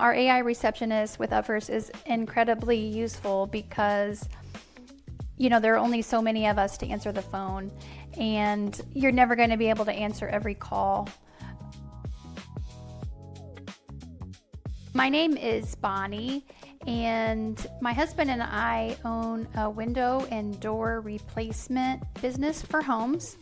Our AI receptionist with Upfirst is incredibly useful because, there are only so many of us to answer the phone, and you're never going to be able to answer every call. My name is Bonnie, and my husband and I own a window and door replacement business for homes.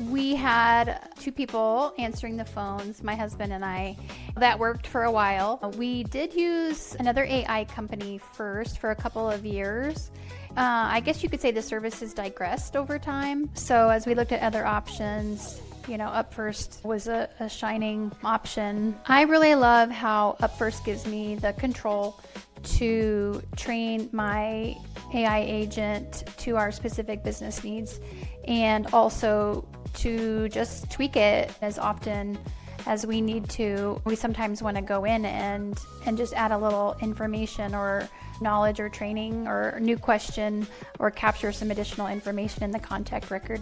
We had 2 people answering the phones, my husband and I. That worked for a while. We did use another AI company first for a couple of years. I guess you could say the service has digressed over time. So as we looked at other options, Upfirst was a shining option. I really love how Upfirst gives me the control to train my AI agent to our specific business needs, and also to just tweak it as often as we need to. We sometimes want to go in and just add a little information or knowledge or training or a new question, or capture some additional information in the contact record.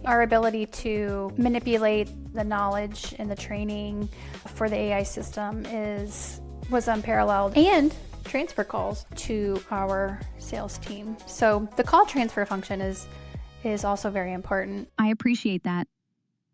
Our ability to manipulate the knowledge and the training for the AI system was unparalleled, and transfer calls to our sales team. So the call transfer function is also very important. I appreciate that.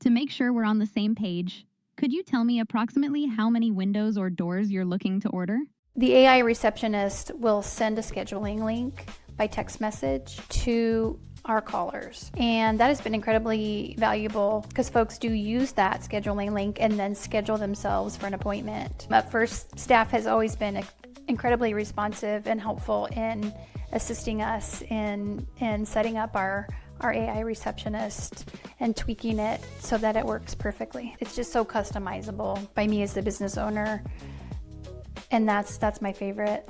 To make sure we're on the same page, could you tell me approximately how many windows or doors you're looking to order? The AI receptionist will send a scheduling link by text message to our callers, and that has been incredibly valuable because folks do use that scheduling link and then schedule themselves for an appointment. Upfirst staff has always been incredibly responsive and helpful in assisting us in setting up our AI receptionist and tweaking it so that it works perfectly. It's just so customizable by me as the business owner, and that's my favorite.